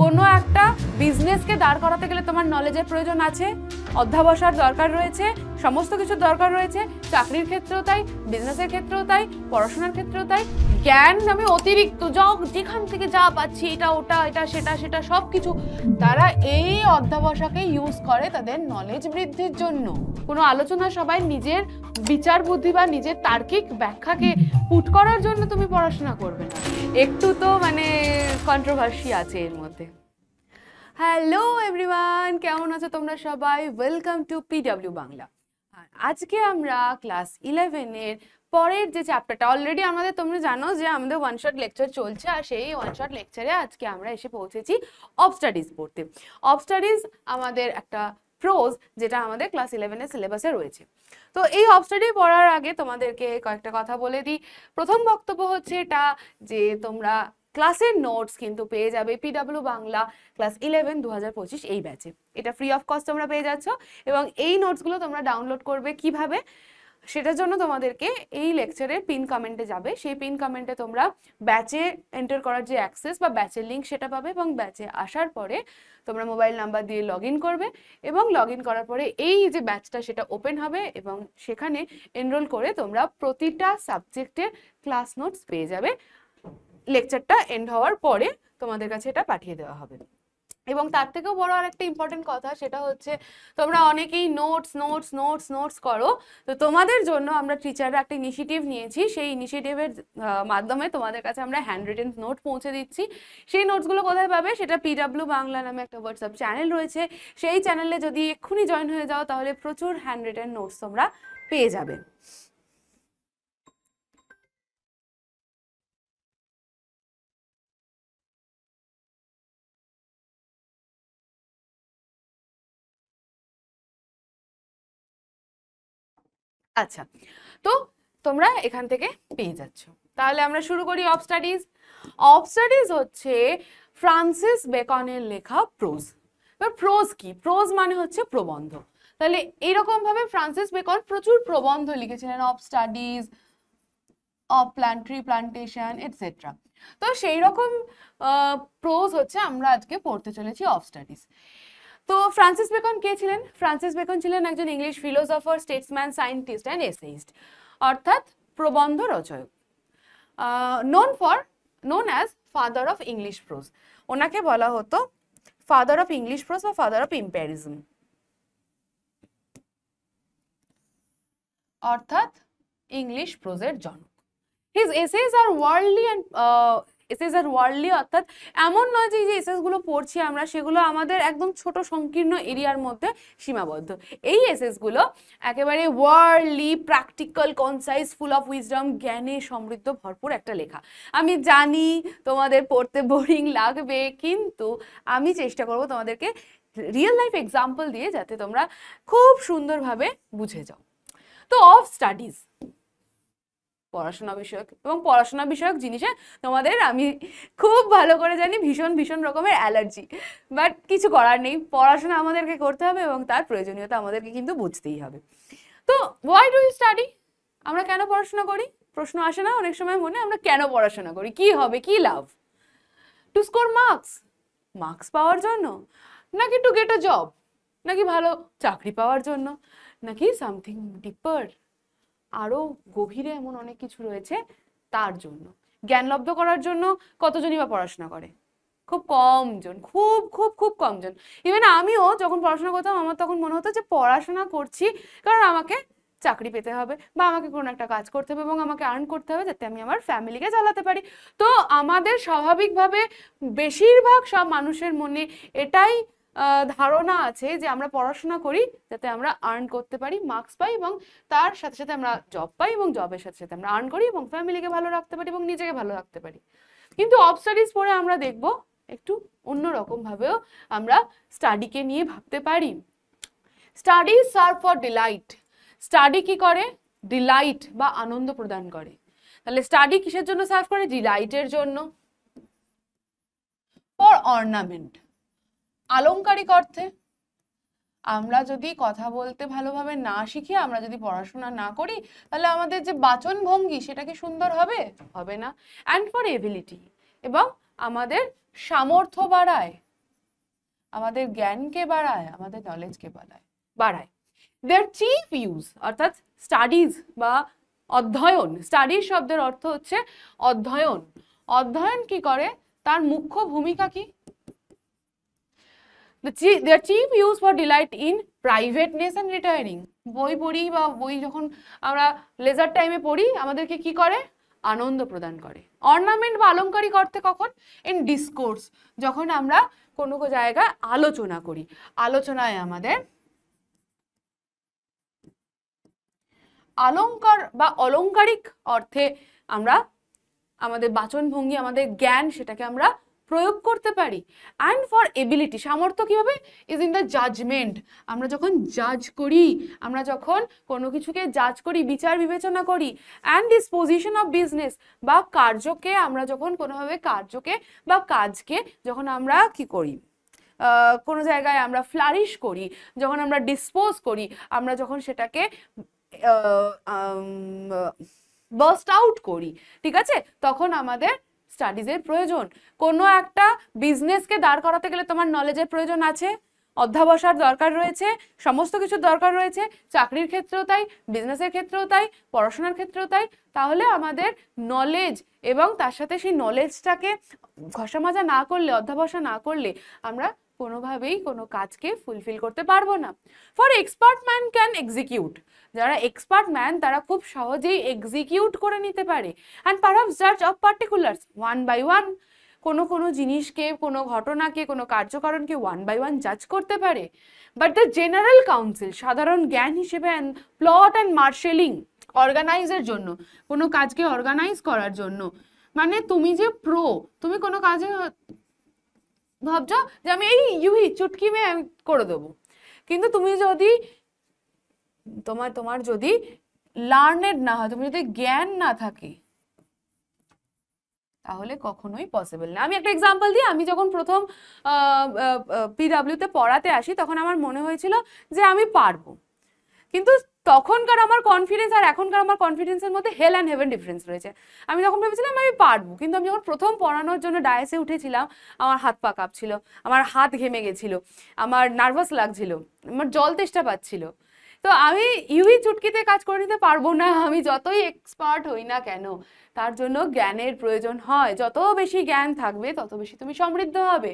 কোনো একটা বিজনেসকে দাঁড় করাতে গেলে তোমার নলেজের প্রয়োজন আছে, অধ্যাবসার দরকার রয়েছে, সমস্ত কিছুর দরকার রয়েছে। চাকরির ক্ষেত্রেও তাই, বিজনেসের ক্ষেত্রেও তাই, পড়াশোনার ক্ষেত্রেও তাই। জ্ঞান আমি অতিরিক্ত যেখান থেকে যা পাচ্ছি, এটা ওটা এটা সেটা সেটা সব কিছু, তারা এই অধ্যাবসাকে ইউজ করে তাদের নলেজ বৃদ্ধির জন্য। কোনো আলোচনা সবাই নিজের বিচার বুদ্ধি বা নিজের তার্কিক ব্যাখ্যাকে পুট করার জন্য তুমি পড়াশোনা করবে না। একটু তো মানে কন্ট্রোভার্সি আছে এর মধ্যে। হ্যালো এভরিওয়ান, কেমন আছো তোমরা সবাই? Welcome to PW Bangla. আর আজকে আমরা ক্লাস 11 এর পরের যে চ্যাপ্টারটা, অলরেডি আমাদের তোমরা জানো যে আমাদের ওয়ান শট লেকচার চলছে, আর সেই ওয়ান শট লেকচারে আজকে আমরা এসে পৌঁছেছি অফ স্টাডিজ পড়তে। অফ স্টাডিজ আমাদের একটা প্রোজ, যেটা আমাদের ক্লাস 11 এর সিলেবাসে রয়েছে। তো এই অফ স্টাডি পড়ার আগে তোমাদেরকে কয়েকটা কথা বলে দিই। প্রথম বক্তব্য হচ্ছে এটা যে তোমরা ক্লাসের নোটস কিন্তু পেয়ে যাবে পিডব্লিউ বাংলা ক্লাস 11 2025 এই ব্যাচে। এটা ফ্রি অফ কস্ট তোমরা পেয়ে যাচ্ছ, এবং এই নোটসগুলো তোমরা ডাউনলোড করবে কিভাবে, সেটার জন্য তোমাদেরকে এই লেকচারের পিন কমেন্টে যাবে। সেই পিন কমেন্টে তোমরা ব্যাচে এন্টার করার যে অ্যাক্সেস বা ব্যাচের লিঙ্ক সেটা পাবে, এবং ব্যাচে আসার পরে তোমরা মোবাইল নাম্বার দিয়ে লগ ইন করবে, এবং লগ ইন করার পরে এই যে ব্যাচটা সেটা ওপেন হবে, এবং সেখানে এনরোল করে তোমরা প্রতিটা সাবজেক্টের ক্লাস নোটস পেয়ে যাবে। লেকচারটা এন্ড হওয়ার পরে তোমাদের কাছে এটা পাঠিয়ে দেওয়া হবে। এবং তার থেকেও বড় আর একটা ইম্পর্টেন্ট কথা, সেটা হচ্ছে তোমরা অনেকেই নোটস নোটস নোটস নোটস করো। তো তোমাদের জন্য আমরা টিচাররা একটা ইনিশিয়েটিভ নিয়েছি। সেই ইনিশিয়েটিভের মাধ্যমে তোমাদের কাছে আমরা হ্যান্ড রিটেন নোট পৌঁছে দিচ্ছি। সেই নোটসগুলো কোথায় পাবে? সেটা পিডব্লিউ বাংলা নামে একটা হোয়াটসঅ্যাপ চ্যানেল রয়েছে। সেই চ্যানেলে যদি এক্ষুনি জয়েন হয়ে যাও, তাহলে প্রচুর হ্যান্ড রিটেন নোটস তোমরা পেয়ে যাবে। আচ্ছা, তো তোমরা এখান থেকে পেয়ে যাচ্ছ। তাহলে আমরা শুরু করি অফ স্টাডিজ। অফ স্টাডিজ হচ্ছে ফ্রান্সিস বেকনের লেখা প্রোজ। এবার প্রোজ কি? প্রোজ মানে হচ্ছে প্রবন্ধ। তাহলে এইরকম ভাবে ফ্রান্সিস বেকন প্রচুর প্রবন্ধ লিখেছিলেন, of studies, of tree plantation etcetera. তো সেই রকম প্রোজ হচ্ছে আমরা আজকে পড়তে চলেছি অফ স্টাডিজ। তো ফ্রান্সিস বেকন কে ছিলেন? ফ্রান্সিস বেকন ছিলেন একজন English philosopher, statesman, scientist and essayist, অর্থাৎ প্রবন্ধ রচয়ক। Known as father of English prose. ওনাকে বলা হতো ফাদার অফ ইংলিশ প্রোজ বা ফাদার অফ ইম্পেরিজম, অর্থাৎ ইংলিশ প্রোজের জনক। His essays are worldly and essays are worldly, অর্থাৎ এমন নয় যে এসেস গুলো পড়ছি আমরা সেগুলো আমাদের একদম ছোট সংকীর্ণ এরিয়ার মধ্যে সীমাবদ্ধ। এই এসেস গুলো একেবারে worldly, practical, concise, full of wisdom, জ্ঞানে সমৃদ্ধ ভরপুর একটা লেখা। আমি জানি তোমাদের পড়তে বোরিং লাগবে, কিন্তু আমি চেষ্টা করব তোমাদেরকে রিয়েল লাইফ এক্সাম্পল দিয়ে যাতে তোমরা খুব সুন্দরভাবে বুঝে যাও। তো অফ স্টাডিজ পড়াশোনা বিষয়ক, এবং পড়াশোনা বিষয়ক জিনিসে তোমাদের আমি খুব ভালো করে জানি ভীষণ ভীষণ রকমের অ্যালার্জি, বাট কিছু করার নেই। পড়াশোনা আমাদেরকে করতে হবে এবং তার প্রয়োজনীয়তা আমাদেরকে কিন্তু বুঝতেই হবে। তো হোয়াই ডু ইউ স্টাডি? আমরা কেন পড়াশোনা করি? প্রশ্ন আসে না অনেক সময় মনে? আমরা কেন পড়াশোনা করি? কি হবে, কি লাভ? টু স্কোর মার্কস, মার্কস পাওয়ার জন্য, নাকি টু গেট আ জব, নাকি ভালো চাকরি পাওয়ার জন্য, নাকি সামথিং ডিপার, আরো গভীরে এমন অনেক কিছু রয়েছে তার জন্য? জ্ঞানলব্ধ করার জন্য কতজনই বা পড়াশোনা করে? খুব কম জন, খুব খুব খুব কম জন। ইভেন আমিও যখন পড়াশোনা করতাম, আমার তখন মনে হতো যে পড়াশোনা করছি কারণ আমাকে চাকরি পেতে হবে, বা আমাকে কোনো একটা কাজ করতে হবে এবং আমাকে আর্ন করতে হবে যাতে আমি আমার ফ্যামিলিকে চালাতে পারি। তো আমাদের স্বাভাবিকভাবে বেশিরভাগ সব মানুষের মনে এটাই ধারণা আছে যে আমরা পড়াশোনা করি যাতে আমরা আর্ন করতে পারি, মার্কস পাই, এবং তার সাথে সাথে আমরা জব পাই, এবং জবের সাথে সাথে আমরা আর্ন করি এবং ফ্যামিলিকে ভালো রাখতে পারি এবং নিজেকে ভালো রাখতে পারি। কিন্তু অফ স্টাডিজ পড়ে আমরা দেখব একটু অন্যরকম ভাবেও আমরা স্টাডিকে নিয়ে ভাবতে পারি। Study serve for delight. Study কি করে? ডিলাইট বা আনন্দ প্রদান করে। তাহলে স্টাডি কিসের জন্য সার্ভ করে? ডিলাইটের জন্য। ফর অর্নামেন্ট, আলংকারিক অর্থে। আমরা যদি কথা বলতে ভালোভাবে না শিখি, আমরা যদি পড়াশোনা না করি, তাহলে আমাদের যে বাচন ভঙ্গি সেটা কি সুন্দর হবে? হবে না। অ্যান্ড ফর এবিলিটি, এবং আমাদের সামর্থ্য বাড়ায়। আমাদের জ্ঞানকে বাড়ায়, আমাদের নলেজকে বাড়ায়। দেয়ার চিফ ইউজ অর্থাৎ স্টাডিজ বা অধ্যয়ন, স্টাডিজ শব্দের অর্থ হচ্ছে অধ্যয়ন। অধ্যয়ন কি করে, তার মুখ্য ভূমিকা কি? their chief use for delight in privateness and retiring. বই পড়ি বা বই যখন আমরা লেজার টাইমে পড়ি আমাদেরকে কি করে, আনন্দ প্রদান করে। অর্নামেন্ট বা অলংকারিক অর্থে কখন, ইন ডিসকোর্স, যখন আমরা কোনো জায়গায় আলোচনা করি, আলোচনায় আমাদের অলংকার বা অলংকারিক অর্থে আমরা আমাদের বাচনভঙ্গি, আমাদের জ্ঞান, সেটাকে আমরা প্রয়োগ করতে পারি। অ্যান্ড ফর এবিলিটি, সামর্থ্য কি হবে, ইজ ইন দ্য জাজমেন্ট। আমরা যখন জাজ করি, আমরা যখন কোনো কিছুকে জাজ করি, বিচার বিবেচনা করি। অ্যান্ড ডিসপোজিশন অফ বিজনেস, বা কার্যকে আমরা যখন কোনোভাবে কার্যকে বা কাজকে যখন আমরা কি করি, কোনো জায়গায় আমরা ফ্লারিশ করি, যখন আমরা ডিসপোজ করি, আমরা যখন সেটাকে বার্স্ট আউট করি, ঠিক আছে, তখন আমাদের স্টাডিজের প্রয়োজন। কোনো একটা বিজনেসকে দাঁড় করাতে গেলে তোমার নলেজের প্রয়োজন আছে, অধ্যাবসার দরকার রয়েছে, সমস্ত কিছুর দরকার রয়েছে, চাকরির ক্ষেত্রেও তাই, বিজনেসের ক্ষেত্রেও তাই, পড়াশোনার ক্ষেত্রেও তাই। তাহলে আমাদের নলেজ এবং তার সাথে সেই নলেজটাকে ঘষা মাজা না করলে, অধ্যাবসা না করলে আমরা কোনোভাবেই কোনো কাজকে ফুলফিল করতে পারবো না। For expert man can execute, যারা এক্সপার্ট ম্যান তারা খুব সহজেই এক্সিকিউট করে নিতে পারে। অ্যান্ড পারহাপস জাজ of particulars one by one, কোনো জিনিসকে, কোনো ঘটনাকে, কোনো কার্যকারণকে ওয়ান বাই ওয়ান জাজ করতে পারে। বাট দ্য জেনারেল কাউন্সিল, সাধারণ জ্ঞান হিসেবে, প্লট অ্যান্ড মার্শেলিং, অর্গানাইজের জন্য, কোনো কাজকে অর্গানাইজ করার জন্য, মানে তুমি যে প্রো, তুমি কোনো কাজে ভাবছো যে আমি এই ইউহি চুটকি মেয়ে করে দেবো, কিন্তু তুমি যদি তোমার যদি লার্নেড না হয়, তুমি যদি জ্ঞান না থাকে, তাহলে কখনোই পসিবল না। আমি একটা এক্সাম্পল দিই, আমি যখন প্রথম পিডাব্লিউতে পড়াতে আসি তখন আমার মনে হয়েছিল যে আমি পারবো, কিন্তু তখনকার আমার কনফিডেন্স আর এখনকার আমার কনফিডেন্সের মধ্যে হেল অ্যান্ড হেভেন ডিফারেন্স রয়েছে। আমি তখন ভেবেছিলাম আমি পারবো, কিন্তু আমি যখন প্রথম পড়ানোর জন্য ডায়াসে উঠেছিলাম, আমার হাত পা কাঁপছিল, আমার হাত ঘেমে গেছিল, আমার নার্ভাস লাগছিল, আমার জল তেষ্টা পাচ্ছিল। তো আমি ইউই চুটকিতে কাজ করে নিতে পারবো না, আমি যতই এক্সপার্ট হই না কেন। তার জন্য জ্ঞানের প্রয়োজন হয়, যত বেশি জ্ঞান থাকবে তত বেশি তুমি সমৃদ্ধ হবে।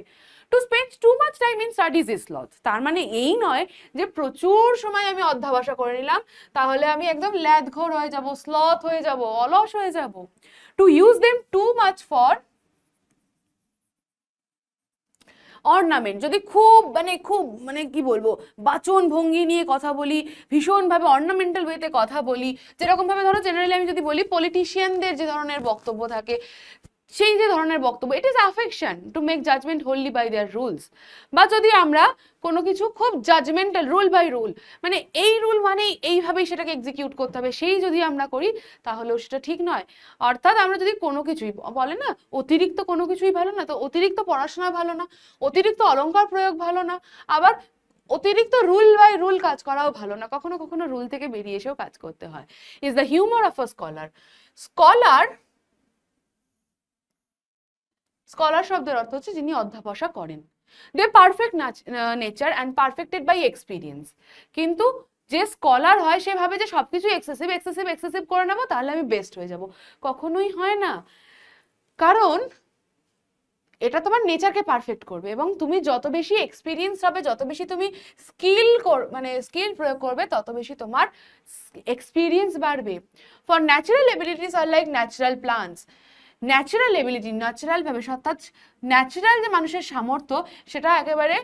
To spend too much time in studies is sloth, তার মানে এই নয় যে প্রচুর সময় আমি অধ্যাবসা করে নিলাম তাহলে আমি একদম ল্যাদঘোর হয়ে যাব, স্লথ হয়ে যাব, অলস হয়ে যাব। To use them too much for ornament, যদি খুব কি বলবো, বাচন ভঙ্গি নিয়ে কথা বলি, ভীষণভাবে অর্নামেন্টাল ওয়েতে কথা বলি, যেরকম ভাবে ধরো জেনারেলি আমি যদি বলি পলিটিশিয়ানদের যে ধরনের বক্তব্য থাকে, সেই যে ধরনের বক্তব্য, it is affection to make judgment wholly by their rules. বা যদি আমরা কোনো কিছু খুব জাজমেন্টাল, রুল বাই রুল, মানে এই রুল মানে এইভাবেই সেটাকে এক্সিকিউট করতে হবে, সেই যদি আমরা করি তাহলেও সেটা ঠিক নয়। অর্থাৎ আমরা যদি কোনো কিছুই, বলে না অতিরিক্ত কোনো কিছুই ভালো না, তো অতিরিক্ত পড়াশোনা ভালো না, অতিরিক্ত অলংকার প্রয়োগ ভালো না, আবার অতিরিক্ত রুল বাই রুল কাজ করাও ভালো না, কখনো কখনো রুল থেকে বেরিয়ে এসেও কাজ করতে হয়। Is the humour of a scholar. Scholar শব্দের অর্থ হচ্ছে যিনি অধ্যাবসা করেন। They perfect nature and perfected by experience. কিন্তু যে স্কলার হয় সে ভাবে যে সবকিছু এক্সেসিভ করে নেবো তাহলে আমি বেস্ট হয়ে যাব, কখনোই হয় না। কারণ এটা তোমার নেচারকে পারফেক্ট করবে, এবং তুমি যত বেশি এক্সপিরিয়েন্স হবে, যত বেশি তুমি স্কিল প্রয়োগ করবে, তত বেশি তোমার এক্সপিরিয়েন্স বাড়বে। For natural abilities are like natural plants, natural ability, natural ভাবে, অর্থাৎ ন্যাচারাল যে মানুষের সামর্থ্য সেটা একেবারে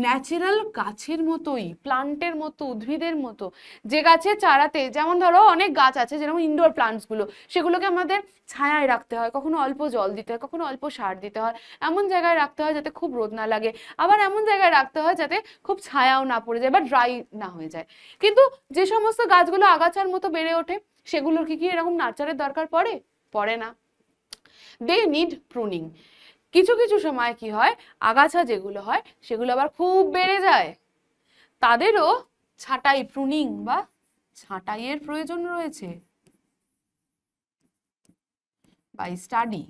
ন্যাচারাল গাছের মতোই, প্লান্টের মতো, উদ্ভিদের মতো। যে গাছের চারাতে, যেমন ধরো অনেক গাছ আছে যেরকম ইনডোর প্লান্টসগুলো, সেগুলোকে আমাদের ছায়ায় রাখতে হয়, কখনো অল্প জল দিতে হয়, কখনো অল্প সার দিতে হয়, এমন জায়গায় রাখতে হয় যাতে খুব রোদ না লাগে, আবার এমন জায়গায় রাখতে হয় যাতে খুব ছায়াও না পড়ে যায় বা ড্রাই না হয়ে যায়। কিন্তু যে সমস্ত গাছগুলো আগাছার মতো বেড়ে ওঠে সেগুলোর কি এরকম নার্চারের দরকার পড়ে না। They need pruning. কিছু কিছু সময় কি হয়, আগাছা যেগুলো হয় সেগুলো আবার খুব বেড়ে যায়, তাদেরও ছাঁটাই, প্রুনিং বা ছাঁটাইয়ের প্রয়োজন রয়েছে বাই স্টাডি।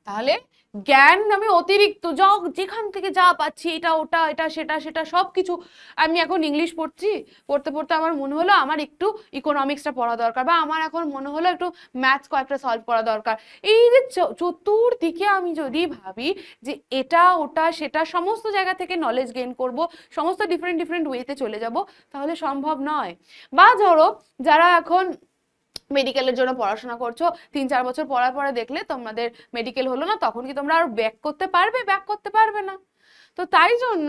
তাহলে জ্ঞান আমি অতিরিক্ত যা যেখান থেকে যা পাচ্ছি, এটা ওটা এটা সেটা সেটা সবকিছু। আমি এখন ইংলিশ পড়ছি, পড়তে পড়তে আমার মনে হলো আমার একটু ইকোনমিক্সটা পড়া দরকার, বা আমার এখন মনে হলো একটু ম্যাথস কয়েকটা সলভ করা দরকার। এই যে চতুর্দিকে আমি যদি ভাবি যে এটা ওটা সেটা সমস্ত জায়গা থেকে নলেজ গেইন করব, সমস্ত ডিফারেন্ট ডিফারেন্ট ওয়েতে চলে যাব, তাহলে সম্ভব নয়। বা ধরো যারা এখন মেডিকেলের জন্য পড়াশোনা করছো, 3-4 বছর পড়ার পরে দেখলে তোমাদের মেডিকেল হলো না, তখন কি তোমরা আর ব্যাক করতে পারবে? ব্যাক করতে পারবে না। তো তাই জন্য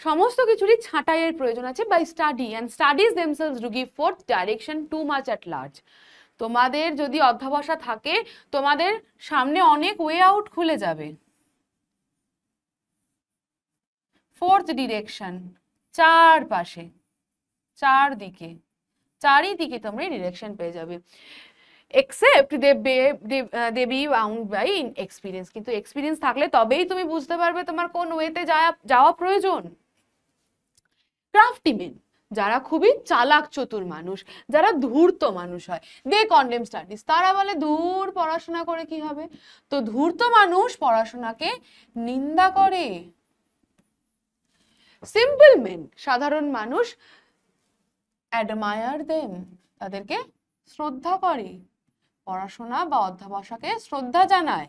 সমস্ত কিছুরই ছাঁটাইয়ের প্রয়োজন আছে by study, and studies themselves do give forth direction too much at large. তোমাদের যদি অধ্যবসায় থাকে, তোমাদের সামনে অনেক ওয়ে আউট খুলে যাবে। ফোর্থ ডিরেকশন, চারপাশে, চারদিকে, চারিদিকে তোমরা ডিরেকশন পেয়ে যাবে। Except they be bound by experience, কিন্তু এক্সপিরিয়েন্স থাকলে তবেই তুমি বুঝতে পারবে তোমার কোন ওয়েতে যাওয়া প্রয়োজন। ক্রাফটিম্যান, যারা খুবই চালাক চতুর মানুষ, যারা ধূর্ত মানুষ হয়, দে কন্ডেম স্টাডিজ, তারা বলে ধূর পড়াশোনা করে কি হবে। তো ধূর্ত মানুষ পড়াশোনাকে নিন্দা করে। সিম্পল মেন, সাধারণ মানুষ, অ্যাডমায়ার দেম, তাদেরকে শ্রদ্ধা করে, পড়াশোনা বা অধ্যবসায়কে শ্রদ্ধা জানায়।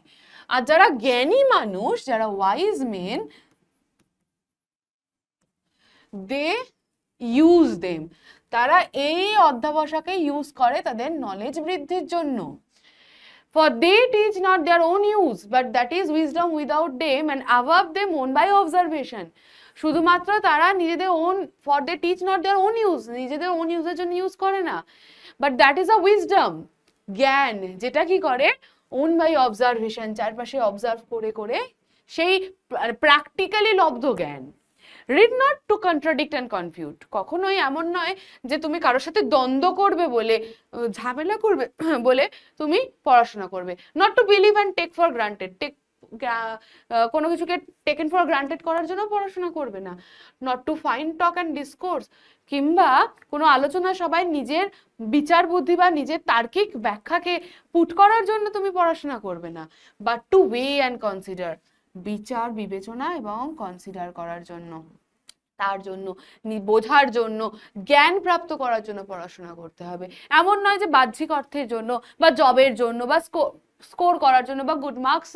আর যারা জ্ঞানী মানুষ, যারা wise men, they use them, তারা এই অধ্যবসায়কে ইউজ করে তাদের নলেজ বৃদ্ধির জন্য। For they teach not their own use, but that is wisdom without them and above them own by observation. শুধুমাত্র তারা নিজেদের own, for they teach not their own use, নিজেদের ওন ইউজের জন্য ইউজ করে না, but that is a wisdom, জ্ঞান, যেটা কি করে ওন বাই অবজারভেশন, চারপাশে অবজার্ভ করে করে সেই প্র্যাকটিক্যালি লব্ধ জ্ঞান। Read not to contradict and confute, কখনোই এমন নয় যে তুমি কারোর সাথে দ্বন্দ্ব করবে বলে, ঝামেলা করবে বলে তুমি পড়াশোনা করবে। Not to believe and take for granted, কোনো কিছুকে টেকেন ফর গ্রান্টেড করার জন্য পড়াশোনা করবে না। Not to find talk and discourse, কিংবা কোনো আলোচনা সবাই নিজের বিচার বুদ্ধি বা নিজের তার্কিক ব্যাখ্যাকে পুট করার জন্য তুমি পড়াশোনা করবে না। But to weigh and consider, বিচার বিবেচনা এবং কনসিডার করার জন্য, তার জন্য, বোঝার জন্য, জ্ঞান প্রাপ্ত করার জন্য পড়াশোনা করতে হবে। এমন নয় যে বাহ্যিক অর্থের জন্য বা জবের জন্য বা স্কোর করার জন্য বা গুড মার্কস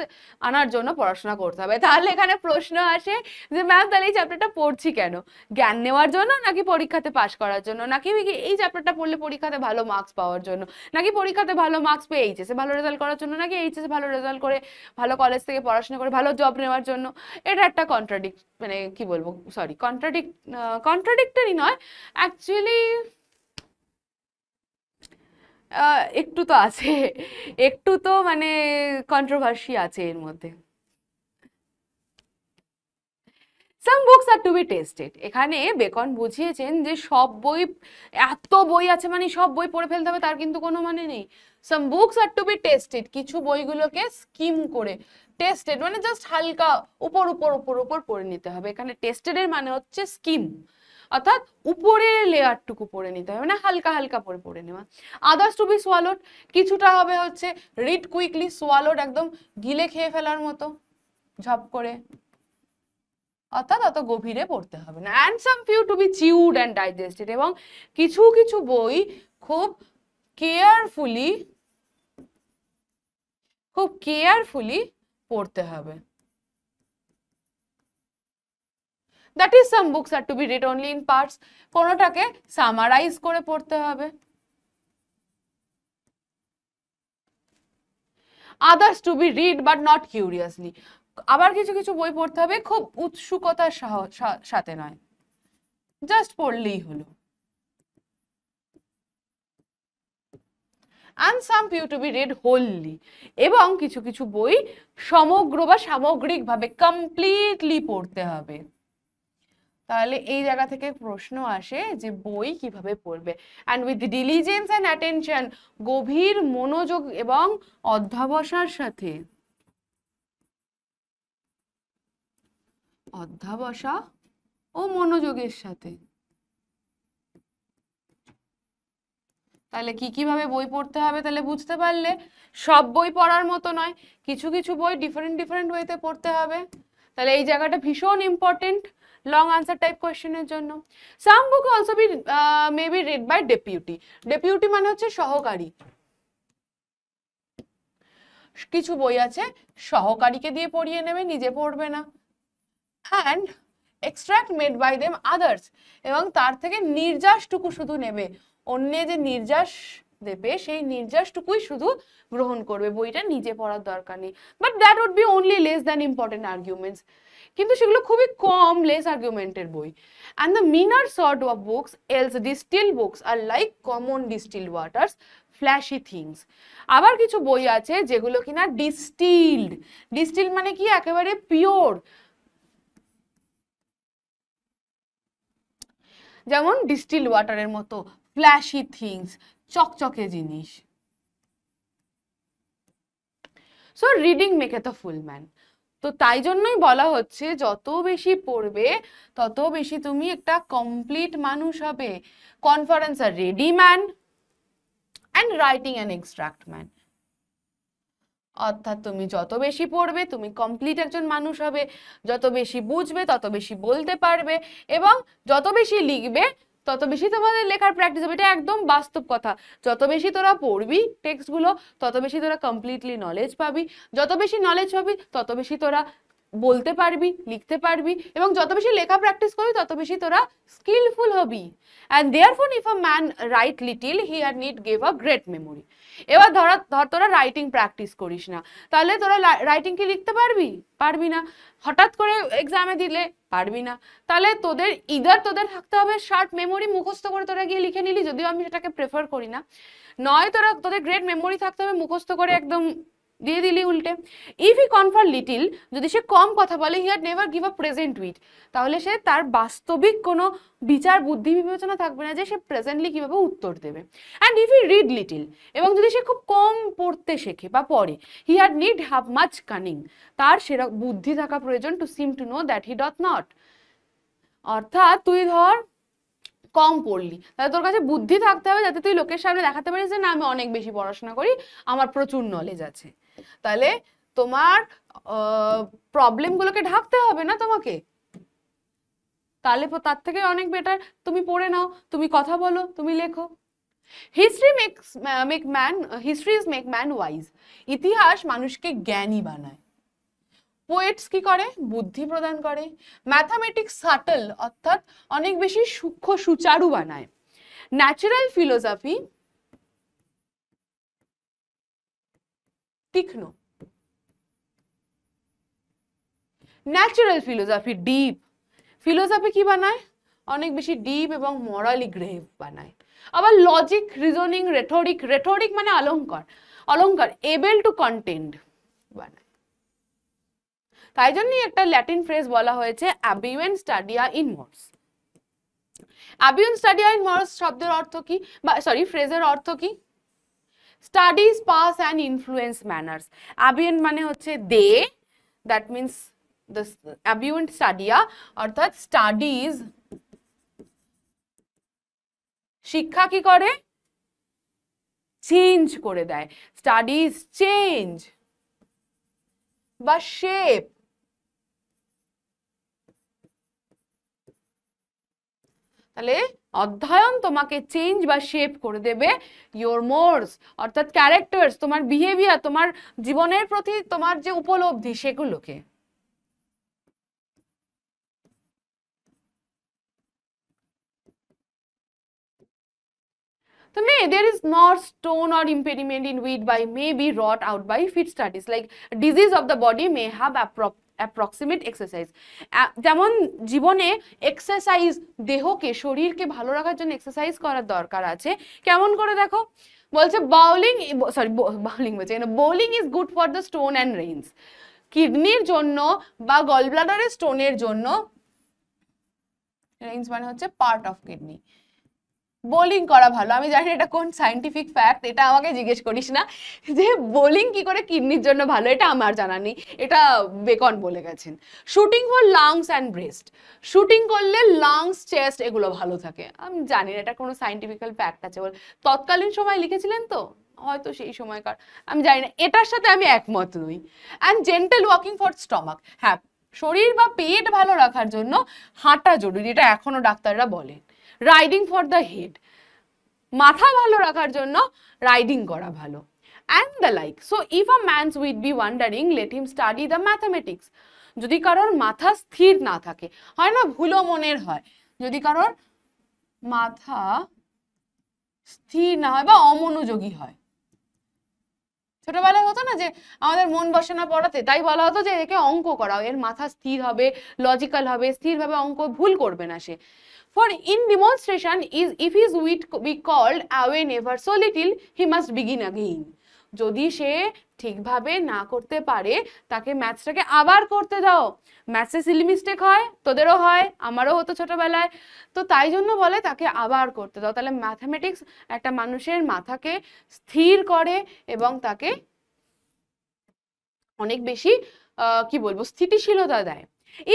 আনার জন্য পড়াশোনা করতে হবে। তাহলে এখানে প্রশ্ন আসে যে ম্যাম তাহলে এই চ্যাপ্টারটা পড়ছি কেন? জ্ঞান নেওয়ার জন্য, নাকি পরীক্ষাতে পাশ করার জন্য, নাকি এই চ্যাপ্টারটা পড়লে পরীক্ষাতে ভালো মার্কস পাওয়ার জন্য, নাকি পরীক্ষাতে ভালো মার্কস পেয়ে এইচএসে ভালো রেজাল্ট করার জন্য, নাকি এইচএসে ভালো রেজাল্ট করে ভালো কলেজ থেকে পড়াশোনা করে ভালো জব নেওয়ার জন্য? এটা একটা মানে কি বলবো, সরি কন্ট্রাডিক্টরি নয়, অ্যাকচুয়ালি একটু তো আছে, একটু তো মানে কন্ট্রোভার্সি আছে এর মধ্যে। Some books are to be tested, এখানে বেকন বুঝিয়েছেন যে সব বই, এত বই আছে মানে সব বই পড়ে ফেলতে হবে তার কিন্তু কোনো মানে নেই। Some books are to be tested, কিছু বইগুলোকে স্কিম করে, টেস্টেড মানে জাস্ট হালকা উপর উপর উপর উপর পড়ে নিতে হবে। এখানে টেস্টেড এর মানে হচ্ছে স্কিম, অর্থাৎ উপরের লেয়ারটুকু পড়ে নিতে হবে, মানে হালকা হালকা পড়ে পড়ে নেওয়া। আদার্স টু বি সোয়ালোড, কিছুটা হবে হচ্ছে রিড কুইকলি, সোয়ালোড একদম গিলে খেয়ে ফেলার মতো ঝপ করে, অর্থাৎ অত গভীরে পড়তে হবে না। And some few to be chewed and digested, এবং কিছু কিছু বই খুব কেয়ারফুলি পড়তে হবে। That is some books are to be read only in parts, কোনোটাকে সামারাইজ করে পড়তে হবে। Others to be read but not curiously, আবার কিছু কিছু বই পড়তে হবে খুব উৎসুকতার সাথে নয়, জাস্ট পড়লেই হলো। and some few to be read wholly, এবং কিছু কিছু বই সমগ্র বা সামগ্রিকভাবে কমপ্লিটলি পড়তে হবে। তাহলে এই জায়গা থেকে প্রশ্ন আসে যে বই কিভাবে পড়বে। And with diligence and attention, গভীর মনোযোগ এবং অধ্যবসায়ের সাথে, অধ্যবসা ও মনোযোগের সাথে তাহলে কি ভাবে বই পড়তে হবে তাহলে বুঝতে পারলে। সব বই পড়ার মতো নয়, কিছু কিছু বই ডিফারেন্ট ওয়েতে পড়তে হবে। তাহলে এই জায়গাটা ভীষণ ইম্পর্টেন্ট লং আনসার টাইপ কোয়েশ্চেনের জন্য। Some book also be may be read by deputy. Deputy মানে হচ্ছে সহকারী। কিছু বই আছে সহকারীকে দিয়ে পড়িয়ে নেবে, নিজে পড়বে না। And extract made by them others, এবং তার থেকে নির্যাসটুকু শুধু নেবে, অন্য যে নির্যাস দেবে সেই নির্যাসটুকুই শুধু গ্রহণ করবে, বইটা নিজে পড়ার দরকার নেই। But that would be only less than important arguments, কিন্তু সেগুলো খুবই কম লেস আর্গুমেন্টের বই। And the meaner sort of books else distilled books are like common distilled waters flashy things. আবার কিছু বই আছে যেগুলো কিনা ডিস্টিল্ড। ডিস্টিল্ড মানে কি একেবারে পিওর, যেমন ডিস্টিল ওয়াটারের মতো ফ্ল্যাশি থিংস, চকচকে জিনিস। So reading maketh a full man. তো তাই জন্যই বলা হচ্ছে যত বেশি পড়বে তত বেশি তুমি একটা কমপ্লিট মানুষ হবে। Conference a ready man and writing an extract man. অর্থাৎ তুমি যত বেশি পড়বে তুমি কমপ্লিট একজন মানুষ হবে, যত বেশি বুঝবে তত বেশি বলতে পারবে, এবং যত বেশি লিখবে তত বেশি তোমাদের লেখার প্র্যাকটিস হবে। এটা একদম বাস্তব কথা। যত বেশি তোরা পড়বি টেক্সটগুলো তত বেশি তোরা কমপ্লিটলি নলেজ পাবি, যত বেশি নলেজ পাবি তত বেশি তোরা বলতে পারবি, লিখতে পারবি, এবং যত বেশি লেখা প্র্যাকটিস করবি তত বেশি তোরা স্কিলফুল হবি। And therefore if a man write little he are need give a great memory. এবার ধর তোরা রাইটিং প্র্যাকটিস করিস না, তাহলে তোরা রাইটিং কি লিখতে পারবি? পারবি না। হঠাৎ করে এক্সামে দিলে পারবি না। তাহলে তোদের থাকতে হবে শার্ট মেমোরি, মুখস্থ করে তোরা গিয়ে লিখে নিলি, যদিও আমি সেটাকে প্রেফার করি না। নয় তোদের গ্রেট মেমোরি থাকতে হবে, মুখস্থ করে একদম দিয়ে দিলি উল্টে। ইফ হি কনফার লিটিল, যদি সে কম কথা বলে, he had never give a present with, তাহলে সে তার বাস্তবিক কোনো বিচার বুদ্ধি বিবেচনা থাকবে না যে সে প্রেজেন্টলি কিভাবে উত্তর দেবে। And if he read little, এবং যদি সে খুব কম পড়তে শেখে বা পড়ে, he had need have much cunning, তার সেরকম বুদ্ধি থাকা প্রয়োজন to seem to know that he doth not. অর্থাৎ তুই ধর কম পড়লি, তাহলে তোর কাছে বুদ্ধি থাকতে হবে যাতে তুই লোকের সামনে দেখাতে পারিস যে না আমি অনেক বেশি পড়াশোনা করি, আমার প্রচুর নলেজ আছে। তাহলে তোমার প্রবলেমগুলোকে ঢাকতে হবে না তোমাকে, তাহলে তার থেকে অনেক বেটার তুমি পড়ে নাও, তুমি কথা বলো, তুমি লেখো। হিস্ট্রি মেক ম্যান ওয়াইজ, ইতিহাস মানুষকে জ্ঞানী বানায়। পোয়েটস কি করে? বুদ্ধি প্রদান করে। ম্যাথামেটিক্স সাটল, অর্থাৎ অনেক বেশি সূক্ষ্ম সুচারু বানায়। ন্যাচারাল ফিলোসফি তীক্ষ্ণ। Natural philosophy deep. ফিলোসফি কি বানায়? অনেক বেশি ডিপ এবং মরালি গ্রেভ বানায়। আবার লজিক, রিজনিং, রেটরিক মানে অলংকার এবেল টু কন্টেন্ড বানায়। তাই জন্যই একটা ল্যাটিন ফ্রেজ বলা হয়েছে আবিউন স্টাডিয়া ইন মর্স। আবিউন স্টাডিয়া ইন মর্স শব্দের অর্থ কি, বা সরি ফ্রেজের অর্থ কি? Studies pass and influence manners. আবিউন মানে হচ্ছে they, that means the abiunt stadia, অর্থাৎ স্টাডিজ শিক্ষা কি করে? চেঞ্জ করে দেয়। স্টাডিজ চেঞ্জ বা শেপ। তাহলে অধ্যয়ন তোমাকে চেঞ্জ বা শেপ করে দেবে ইয়োর মোরস, অর্থাৎ ক্যারেক্টার্স, তোমার বিহেভিয়ার, তোমার জীবনের প্রতি তোমার যে উপলব্ধি সেগুলোকে। So, there is not stone or impediment in which by may be wrought out by fit studies, like disease of the body may have approximate exercise. যেমন জীবনে এক্সারসাইজ, দেহকে শরীরকে ভালো রাখার জন্য এক্সারসাইজ করার দরকার আছে। কেমন করে দেখো, বলছে bowling is good for the stone and rains. কিডনির জন্য বা গল ব্লাডারের স্টোনের জন্য, রেইনস মানে হচ্ছে পার্ট অফ কিডনি, বোলিং করা ভালো। আমি জানি এটা কোন সায়েন্টিফিক ফ্যাক্ট, এটা আমাকে জিজ্ঞেস করিস না যে বোলিং কি করে কিডনির জন্য ভালো, এটা আমার জানা নেই, এটা বেকন বলে গেছেন। Shooting for lungs and breast, shooting করলে লাংস চেস্ট এগুলো ভালো থাকে। আমি জানি না এটা কোনো সায়েন্টিফিক্যাল ফ্যাক্ট আছে বল, তৎকালীন সময় লিখেছিলেন তো, হয়তো সেই সময়কার, আমি জানি না, এটার সাথে আমি একমত নই। And gentle walking for stomach, হ্যাঁ শরীর বা পেট ভালো রাখার জন্য হাঁটা জরুরি, এটা এখনো ডাক্তাররা বলেন। রাইডিং ফর দ্য হেড, মাথা ভালো রাখার জন্য রাইডিং করা ভালো। And the like. So if a man's wit be wandering let him study the mathematics. যদি কারোর মাথা স্থির না থাকে, হয় না ভুলো মনের হয়, যদি কারোর মাথা স্থির না হয় বা অমনোযোগী হয়, ছোটবেলায় হতো না যে আমাদের মন বসে না পড়াতে, তাই বলা হতো যে একে অঙ্ক করাও, এর মাথা স্থির হবে, লজিক্যাল হবে, স্থিরভাবে অঙ্ক ভুল করবে না সে। For in demonstration is if his wit be called away never so little, he must begin again. যদি সে ঠিকভাবে না করতে পারে তাকে ম্যাথসটাকে আবার করতে দাও। ম্যাথসে সিলি মিস্টেক হয়, তোদেরও হয়, আমারও হতো ছোটবেলায়, তো তাই জন্য বলে তাকে আবার করতে দাও। তাহলে ম্যাথামেটিক্স একটা মানুষের মাথাকে স্থির করে এবং তাকে অনেক বেশি কি বলবো স্থিতিশীলতা দেয়।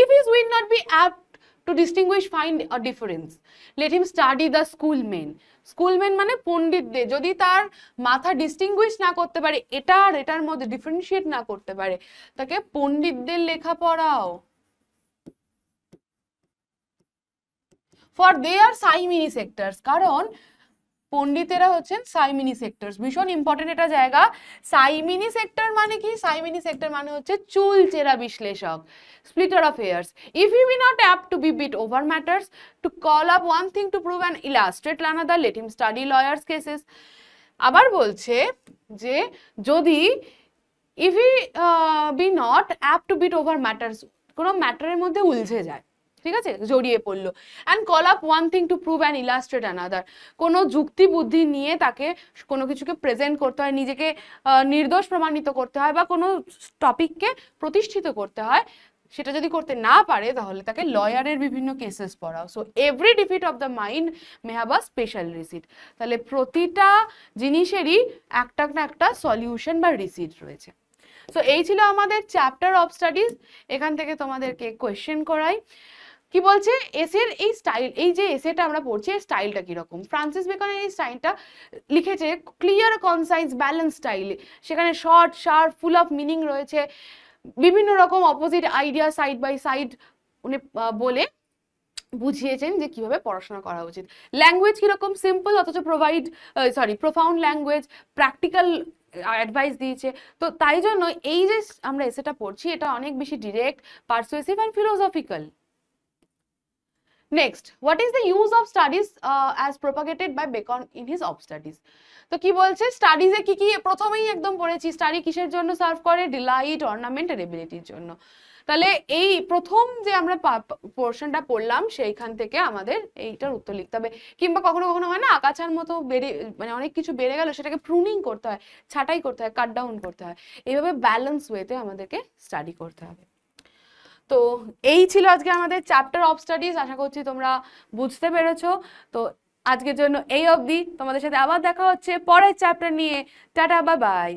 If his will not be apt to distinguish find a difference, let him study the schoolmen. স্কুলম্যান মানে পণ্ডিতদের, যদি তার মাথা ডিস্টিংগুইশ না করতে পারে, এটা আর এটার মধ্যে ডিফারেন্সিয়েট না করতে পারে, তাকে পণ্ডিতদের লেখা পড়াও। ফর দে আর সাইমিনি সেক্টরস, কারণ পণ্ডিতেরা হচ্ছেন সাইমিনি সেক্টরস, ভীষণ ইম্পর্টেন্ট এটা জায়গা। সাইমিনি সেক্টর মানে কি? সাইমিনি সেক্টর মানে হচ্ছে চুলচেরা বিশ্লেষক, splitter of hairs. If he be not apt to be bit over matters, to call up one thing to prove and illustrate another, let him study lawyers cases. আবার বলছে যে যদি if he be not apt to bit over matters, কোনো ম্যাটারের মধ্যে উলঝে যায়, ঠিক আছে, জড়িয়ে পড়লো, and call up one thing to prove and illustrate another, কোনো যুক্তি বুদ্ধি নিয়ে তাকে কোনো কিছুকে প্রেজেন্ট করতে হয়, নিজেকে নির্দোষ প্রমাণিত করতে হয় বা কোনো টপিককে প্রতিষ্ঠিত করতে হয়, সেটা যদি করতে না পারে তাহলে তাকে লয়ারের বিভিন্ন কেসেস পড়াও। So every defeat of the mind may have a special receipt, তাহলে প্রতিটা জিনিসেরই একটা না একটা সলিউশন বা রিসিট রয়েছে। সো এই ছিল আমাদের চ্যাপ্টার অফ স্টাডিজ। এখান থেকে তোমাদেরকে কোয়েশ্চেন করাই, কি বলছে এসের এই স্টাইল, এই যে এসেটা আমরা পড়ছি এই স্টাইলটা কিরকম। ফ্রান্সিস বেকনের এই স্টাইলটা লিখেছে ক্লিয়ার কনসাইজ ব্যালেন্স স্টাইলে, সেখানে short sharp full of meaning রয়েছে, বিভিন্ন রকম opposite idea side by side উনি বলে বুঝিয়েছেন যে কিভাবে পড়াশোনা করা উচিত। ল্যাঙ্গুয়েজ কিরকম সিম্পল অথচ প্রোফাউন্ড ল্যাঙ্গুয়েজ, প্র্যাকটিক্যাল অ্যাডভাইস দিয়েছে। তো তাই জন্য এই যে আমরা এসেটা পড়ছি এটা অনেক বেশি direct, persuasive and philosophical. Next, what is the use of studies as propagated by Bacon in his of studies? তো কি বলছে স্টাডিজে কি কি, প্রথমেই একদম পড়েছি স্টাডি কিসের জন্য সার্ভ করে, ডিলাইট, অর্নামেন্ট আর এবিলিটির জন্য। তাহলে এই প্রথম যে আমরা পোর্শনটা পড়লাম সেইখান থেকে আমাদের এইটার উত্তর লিখতে হবে। কিংবা কখনো কখনো হয় না আগাছার মতো বেড়ে, মানে অনেক কিছু বেড়ে গেল সেটাকে প্রুনিং করতে হয়, ছাঁটাই করতে হয়, কাট ডাউন করতে হয়, এইভাবে ব্যালেন্স ওয়েতে আমাদেরকে স্টাডি করতে হবে। তো এই ছিল আজকে আমাদের চ্যাপ্টার অফ স্টাডিজ, আশা করছি তোমরা বুঝতে পেরেছো। তো আজকের জন্য এই অবধি, তোমাদের সাথে আবার দেখা হচ্ছে পরের চ্যাপ্টার নিয়ে। Tata, bye bye.